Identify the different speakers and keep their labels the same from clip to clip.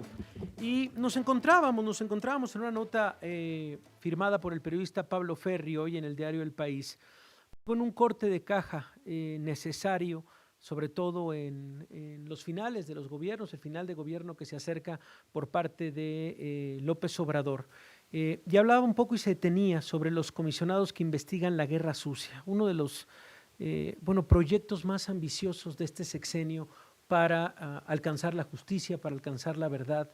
Speaker 1: Perú. Y nos encontrábamos en una nota firmada por el periodista Pablo Ferri hoy en el diario El País, con un corte de caja necesario, sobre todo en los finales de los gobiernos, el final de gobierno que se acerca por parte de López Obrador. Y hablaba un poco y se detenía sobre los comisionados que investigan la guerra sucia, uno de los proyectos más ambiciosos de este sexenio para alcanzar la justicia, para alcanzar la verdad,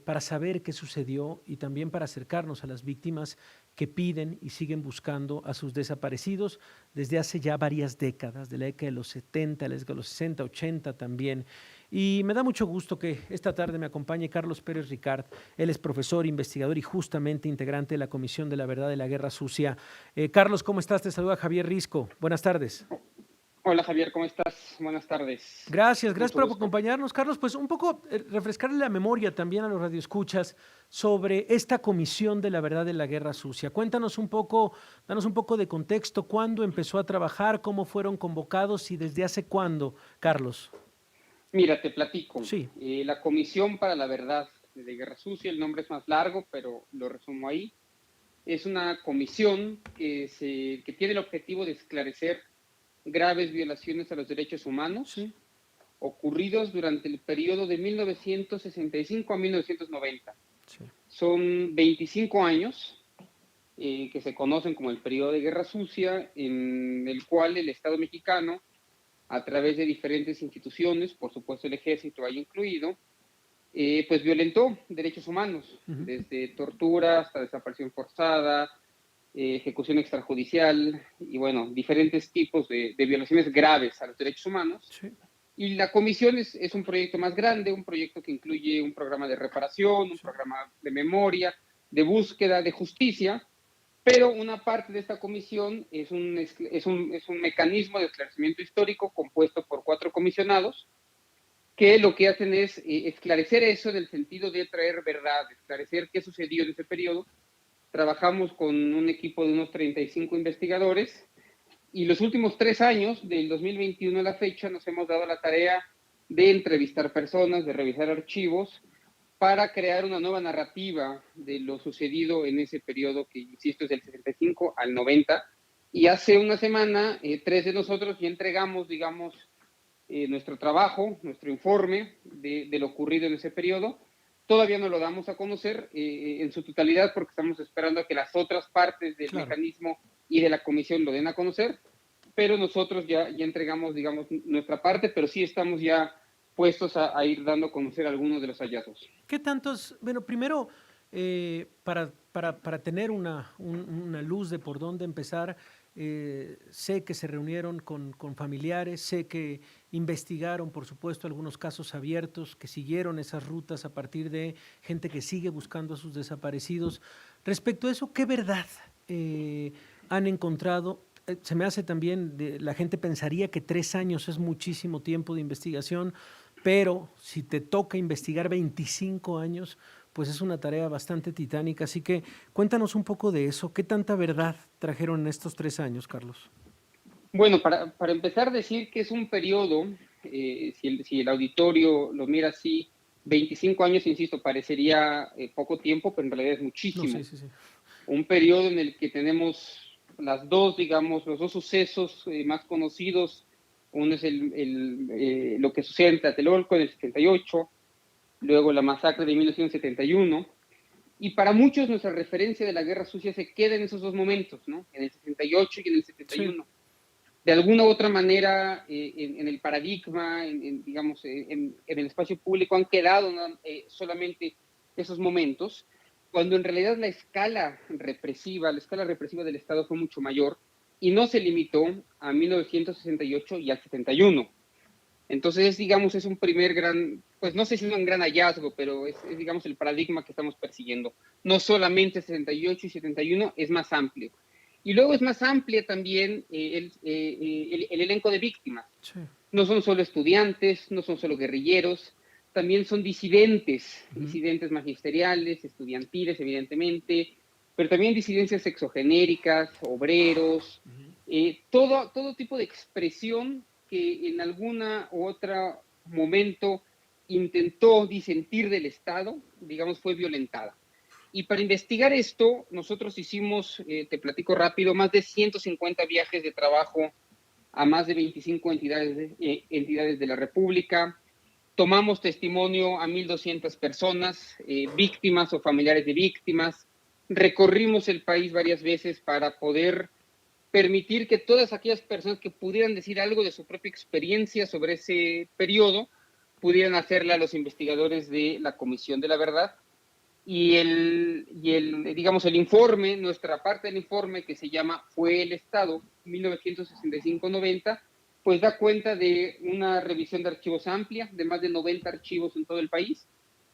Speaker 1: para saber qué sucedió y también para acercarnos a las víctimas que piden y siguen buscando a sus desaparecidos desde hace ya varias décadas, de la década de los 70, de los 60, 80 también. Y me da mucho gusto que esta tarde me acompañe Carlos Pérez Ricard. Él es profesor, investigador y justamente integrante de la Comisión de la Verdad de la Guerra Sucia. Carlos, ¿cómo estás? Te saluda Javier Risco. Buenas tardes.
Speaker 2: Hola Javier, ¿cómo estás? Buenas tardes.
Speaker 1: Gracias
Speaker 2: Mucho
Speaker 1: por
Speaker 2: gusto.
Speaker 1: acompañarnos, Carlos. Pues un poco refrescarle la memoria también a los radioescuchas sobre esta Comisión de la Verdad de la Guerra Sucia. Cuéntanos un poco, danos un poco de contexto, cuándo empezó a trabajar, cómo fueron convocados y desde hace cuándo, Carlos.
Speaker 2: Mira, te platico.
Speaker 1: Sí,
Speaker 2: La Comisión para la Verdad de Guerra Sucia, el nombre es más largo, pero lo resumo ahí. Es una comisión que tiene el objetivo de esclarecer graves violaciones a los derechos humanos
Speaker 1: sí,
Speaker 2: ocurridos durante el periodo de 1965 a 1990.
Speaker 1: sí.
Speaker 2: Son 25 años que se conocen como el periodo de Guerra Sucia, en el cual el Estado mexicano, a través de diferentes instituciones, por supuesto el ejército ahí incluido, pues violentó derechos humanos,
Speaker 1: Uh-huh.
Speaker 2: desde tortura hasta desaparición forzada, ejecución extrajudicial y bueno, diferentes tipos de violaciones graves a los derechos humanos.
Speaker 1: Sí,
Speaker 2: Y la comisión es un proyecto más grande, un proyecto que incluye un programa de reparación, un
Speaker 1: sí.
Speaker 2: programa de memoria, de búsqueda, de justicia, pero una parte de esta comisión es un mecanismo de esclarecimiento histórico compuesto por 4 comisionados que lo que hacen es esclarecer eso en el sentido de traer verdad, esclarecer qué sucedió en ese periodo. Trabajamos con un equipo de unos 35 investigadores y los últimos 3 años, del 2021 a la fecha, nos hemos dado la tarea de entrevistar personas, de revisar archivos, para crear una nueva narrativa de lo sucedido en ese periodo que, insisto, es del 65 al 90. Y hace una semana, 3 de nosotros ya entregamos, digamos, nuestro trabajo, nuestro informe de lo ocurrido en ese periodo. Todavía no lo damos a conocer en su totalidad porque estamos esperando a que las otras partes del
Speaker 1: Claro.
Speaker 2: mecanismo y de la comisión lo den a conocer, pero nosotros ya entregamos, digamos, nuestra parte, pero sí estamos ya puestos a ir dando a conocer algunos de los hallazgos.
Speaker 1: ¿Qué tantos, bueno, primero, para tener una luz de por dónde empezar, sé que se reunieron con familiares, sé que investigaron, por supuesto, algunos casos abiertos, que siguieron esas rutas a partir de gente que sigue buscando a sus desaparecidos. Respecto a eso, ¿qué verdad han encontrado? Se me hace también, la gente pensaría que 3 años es muchísimo tiempo de investigación, pero si te toca investigar 25 años, pues es una tarea bastante titánica. Así que cuéntanos un poco de eso. ¿Qué tanta verdad trajeron en estos 3 años, Carlos?
Speaker 2: Bueno, para empezar, decir que es un periodo, si el auditorio lo mira así, 25 años, insisto, parecería poco tiempo, pero en realidad es
Speaker 1: No, sí,
Speaker 2: muchísimo.
Speaker 1: sí, sí.
Speaker 2: Un periodo en el que tenemos las dos, digamos, los dos sucesos más conocidos. Uno es lo que sucede en Tlatelolco en el 78, luego la masacre de 1971. Y para muchos nuestra referencia de la guerra sucia se queda en esos dos momentos, ¿no? En el 68 y en el
Speaker 1: Sí,
Speaker 2: 71. De alguna u otra manera, en el paradigma, digamos, en el espacio público han quedado, ¿no? Solamente esos momentos, cuando en realidad la escala represiva del Estado fue mucho mayor y no se limitó a 1968 y al 71. Entonces, digamos, es un primer gran, pues no sé si es un gran hallazgo, pero es, digamos, el paradigma que estamos persiguiendo. No solamente 68 y 71, es más amplio. Y luego es más amplia también el elenco de víctimas.
Speaker 1: sí.
Speaker 2: No son solo estudiantes, no son solo guerrilleros, también son disidentes,
Speaker 1: Ujú.
Speaker 2: disidentes magisteriales, estudiantiles, evidentemente, pero también disidencias sexogenéricas, obreros, todo tipo de expresión que en alguna u otro momento intentó disentir del Estado, digamos, fue violentada. Y para investigar esto, nosotros hicimos, te platico rápido, más de 150 viajes de trabajo a más de 25 entidades de la República. Tomamos testimonio a 1,200 personas, víctimas o familiares de víctimas. Recorrimos el país varias veces para poder permitir que todas aquellas personas que pudieran decir algo de su propia experiencia sobre ese periodo pudieran hacerla a los investigadores de la Comisión de la Verdad. Digamos, el informe, nuestra parte del informe, que se llama Fue el Estado, 1965-90, pues da cuenta de una revisión de archivos amplia, de más de 90 archivos en todo el país,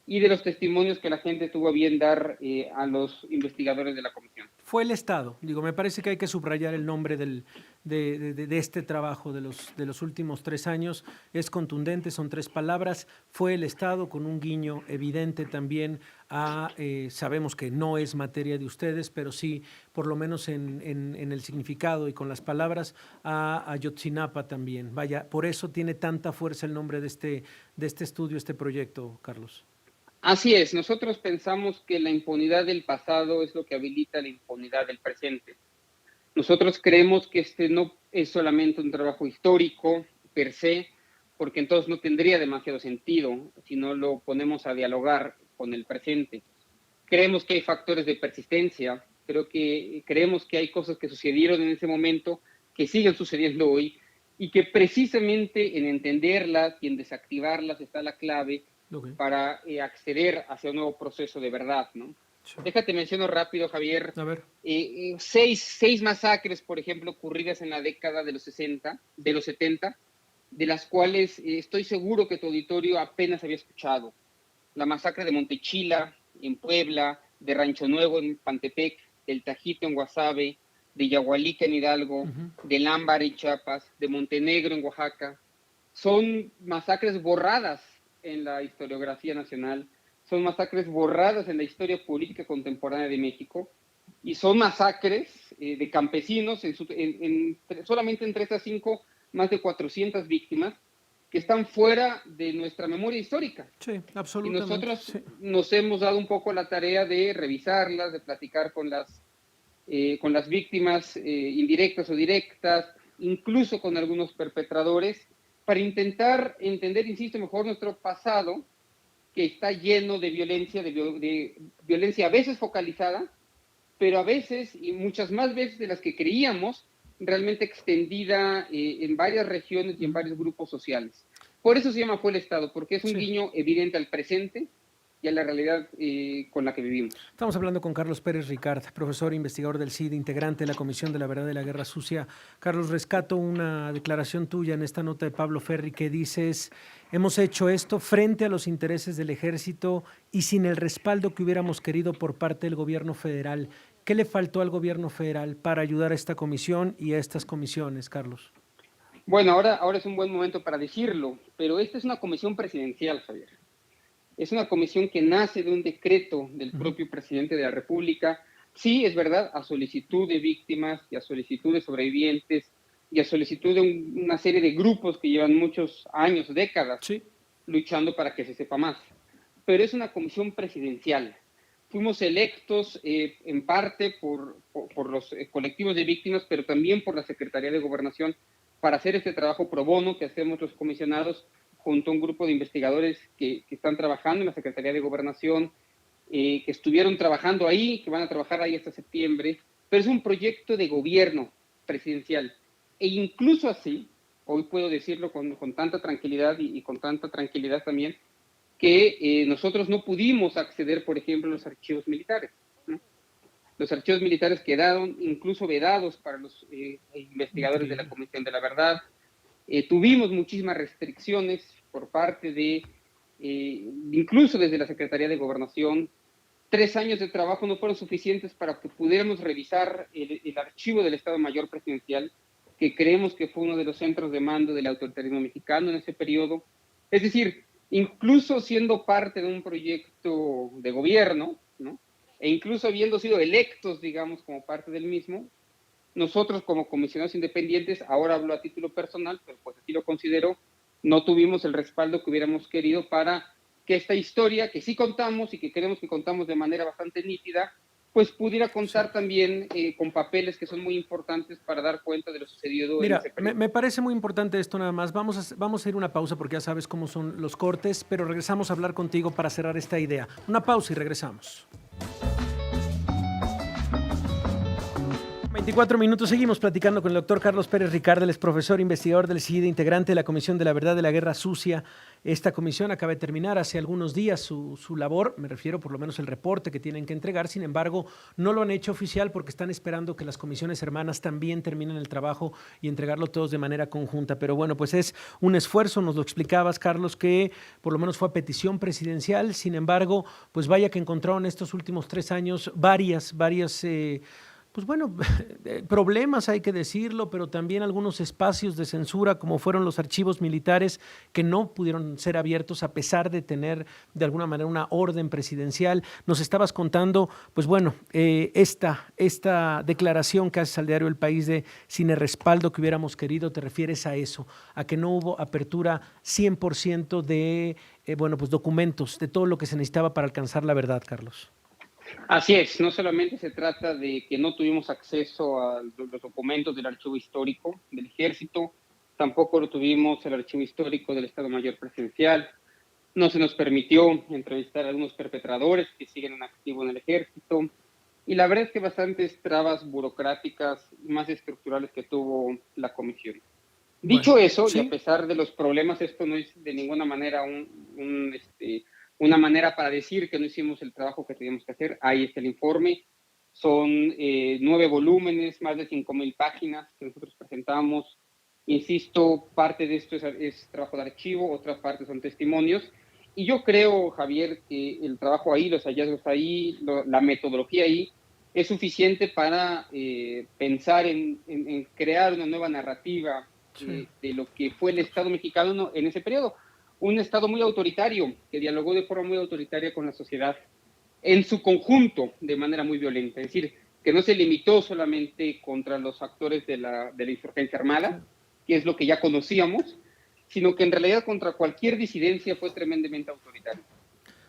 Speaker 2: y de los testimonios que la gente tuvo a bien dar a los investigadores de la comisión.
Speaker 1: Fue el Estado. Digo, me parece que hay que subrayar el nombre de este trabajo de los últimos 3 años. Es contundente, son 3 palabras. Fue el Estado, con un guiño evidente también a, sabemos que no es materia de ustedes, pero sí, por lo menos en el significado y con las palabras, a Ayotzinapa también. Vaya, por eso tiene tanta fuerza el nombre de este estudio, este proyecto, Carlos.
Speaker 2: Así es, nosotros pensamos que la impunidad del pasado es lo que habilita la impunidad del presente. Nosotros creemos que este no es solamente un trabajo histórico per se, porque entonces no tendría demasiado sentido si no lo ponemos a dialogar con el presente. Creemos que hay factores de persistencia, creemos que hay cosas que sucedieron en ese momento, que siguen sucediendo hoy, y que precisamente en entenderlas y en desactivarlas está la clave para acceder hacia un nuevo proceso de verdad, ¿no? Sí. Déjate menciono rápido, Javier.
Speaker 1: A ver.
Speaker 2: Seis masacres, por ejemplo, ocurridas en la década de los 70, de las cuales estoy seguro que tu auditorio apenas había escuchado. La masacre de Montechila, en Puebla, de Rancho Nuevo, en Pantepec, del Tajito, en Guasave, de Yahualica, en Hidalgo, de Lámbar, en Chiapas, de Montenegro, en Oaxaca. Son masacres borradas en la historiografía nacional, son masacres borradas en la historia política contemporánea de México, y son masacres de campesinos, solamente entre estas 5, más de 400 víctimas, que están fuera de nuestra memoria histórica.
Speaker 1: Sí, absolutamente.
Speaker 2: Y nosotros nos hemos dado un poco la tarea de revisarlas, de platicar con las víctimas indirectas o directas, incluso con algunos perpetradores, para intentar entender, insisto, mejor nuestro pasado, que está lleno de violencia, de violencia a veces focalizada, pero a veces, y muchas más veces de las que creíamos, realmente extendida en varias regiones y en varios grupos sociales. Por eso se llama Fue el Estado, porque es un guiño evidente al presente y a la realidad con la que vivimos.
Speaker 1: Estamos hablando con Carlos Pérez Ricard, profesor e investigador del CID, integrante de la Comisión de la Verdad de la Guerra Sucia. Carlos, rescato una declaración tuya en esta nota de Pablo Ferri que dices: hemos hecho esto frente a los intereses del ejército y sin el respaldo que hubiéramos querido por parte del gobierno federal. ¿Qué le faltó al gobierno federal para ayudar a esta comisión y a estas comisiones, Carlos?
Speaker 2: Bueno, ahora es un buen momento para decirlo, pero esta es una comisión presidencial, Javier. Es una comisión que nace de un decreto del propio presidente de la República. Sí, es verdad, a solicitud de víctimas y a solicitud de sobrevivientes y a solicitud de una serie de grupos que llevan muchos años, décadas, luchando para que se sepa más. Pero es una comisión presidencial. Fuimos electos en parte por los colectivos de víctimas, pero también por la Secretaría de Gobernación para hacer este trabajo pro bono que hacemos los comisionados junto a un grupo de investigadores que están trabajando en la Secretaría de Gobernación, que estuvieron trabajando ahí, que van a trabajar ahí hasta septiembre, pero es un proyecto de gobierno presidencial. E incluso así, hoy puedo decirlo con tanta tranquilidad y con tanta tranquilidad también, que nosotros no pudimos acceder, por ejemplo, a los archivos militares, ¿no? Los archivos militares quedaron incluso vedados para los investigadores de la Comisión de la Verdad. Tuvimos muchísimas restricciones por parte incluso desde la Secretaría de Gobernación. 3 años de trabajo no fueron suficientes para que pudiéramos revisar el archivo del Estado Mayor Presidencial, que creemos que fue uno de los centros de mando del autoritarismo mexicano en ese periodo. Es decir, incluso siendo parte de un proyecto de gobierno, ¿no? E incluso habiendo sido electos, digamos, como parte del mismo, nosotros como comisionados independientes, ahora hablo a título personal, pero pues así lo considero, no tuvimos el respaldo que hubiéramos querido para que esta historia que sí contamos y que creemos que contamos de manera bastante nítida, pues pudiera contar también con papeles que son muy importantes para dar cuenta de lo sucedido en ese
Speaker 1: Mira,
Speaker 2: periodo.
Speaker 1: me parece muy importante esto nada más. Vamos a ir a una pausa porque ya sabes cómo son los cortes, pero regresamos a hablar contigo para cerrar esta idea. Una pausa y regresamos. 24 minutos, seguimos platicando con el doctor Carlos Pérez Ricard, él es profesor investigador del CIDE, integrante de la Comisión de la Verdad de la Guerra Sucia. Esta comisión acaba de terminar hace algunos días su labor, me refiero por lo menos el reporte que tienen que entregar, sin embargo, no lo han hecho oficial porque están esperando que las comisiones hermanas también terminen el trabajo y entregarlo todos de manera conjunta. Pero bueno, pues es un esfuerzo, nos lo explicabas, Carlos, que por lo menos fue a petición presidencial, sin embargo, pues vaya que encontraron estos últimos 3 años varias pues bueno, problemas hay que decirlo, pero también algunos espacios de censura, como fueron los archivos militares, que no pudieron ser abiertos a pesar de tener de alguna manera una orden presidencial. Nos estabas contando, pues bueno, esta declaración que haces al diario El País de sin el respaldo que hubiéramos querido, ¿te refieres a eso? A que no hubo apertura 100% de, bueno, pues documentos, de todo lo que se necesitaba para alcanzar la verdad, Carlos.
Speaker 2: Así es, no solamente se trata de que no tuvimos acceso a los documentos del archivo histórico del Ejército, tampoco lo tuvimos el archivo histórico del Estado Mayor Presidencial, no se nos permitió entrevistar a algunos perpetradores que siguen en activo en el Ejército, y la verdad es que bastantes trabas burocráticas más estructurales que tuvo la comisión. Dicho
Speaker 1: Bueno,
Speaker 2: eso, y a
Speaker 1: sí.
Speaker 2: pesar de los problemas, esto no es de ninguna manera una manera para decir que no hicimos el trabajo que teníamos que hacer. Ahí está el informe. Son 9 volúmenes, más de 5,000 páginas que nosotros presentamos. Insisto, parte de esto es trabajo de archivo, otra parte son testimonios. Y yo creo, Javier, que el trabajo ahí, los hallazgos ahí, la metodología ahí, es suficiente para pensar en crear una nueva narrativa
Speaker 1: Sí.
Speaker 2: de lo que fue el Estado mexicano en ese periodo. Un Estado muy autoritario, que dialogó de forma muy autoritaria con la sociedad en su conjunto, de manera muy violenta. Es decir, que no se limitó solamente contra los actores de la insurgencia armada, que es lo que ya conocíamos, sino que en realidad contra cualquier disidencia fue tremendamente autoritario.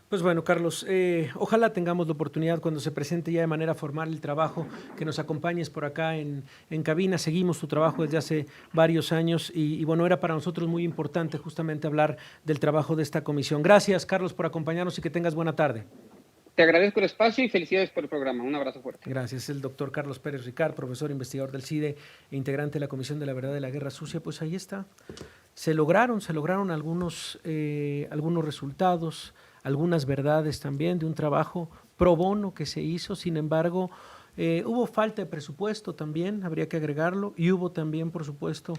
Speaker 1: Pues bueno, Carlos, ojalá tengamos la oportunidad cuando se presente ya de manera formal el trabajo, que nos acompañes por acá en cabina. Seguimos tu trabajo desde hace varios años y bueno, era para nosotros muy importante justamente hablar del trabajo de esta comisión. Gracias, Carlos, por acompañarnos y que tengas buena tarde.
Speaker 2: Te agradezco el espacio y felicidades por el programa. Un abrazo fuerte.
Speaker 1: Gracias. El doctor Carlos Pérez Ricard, profesor investigador del CIDE e integrante de la Comisión de la Verdad de la Guerra Sucia. Pues ahí está. Se lograron algunos resultados, algunas verdades también de un trabajo pro bono que se hizo. Sin embargo, hubo falta de presupuesto también, habría que agregarlo, y hubo también, por supuesto,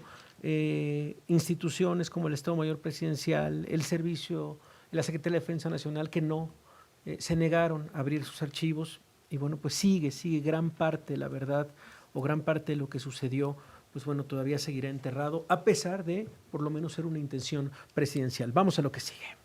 Speaker 1: instituciones como el Estado Mayor Presidencial, el Servicio, la Secretaría de Defensa Nacional, que no se negaron a abrir sus archivos. Y bueno, pues sigue gran parte de la verdad o gran parte de lo que sucedió, pues bueno, todavía seguirá enterrado, a pesar de, por lo menos, ser una intención presidencial. Vamos a lo que sigue.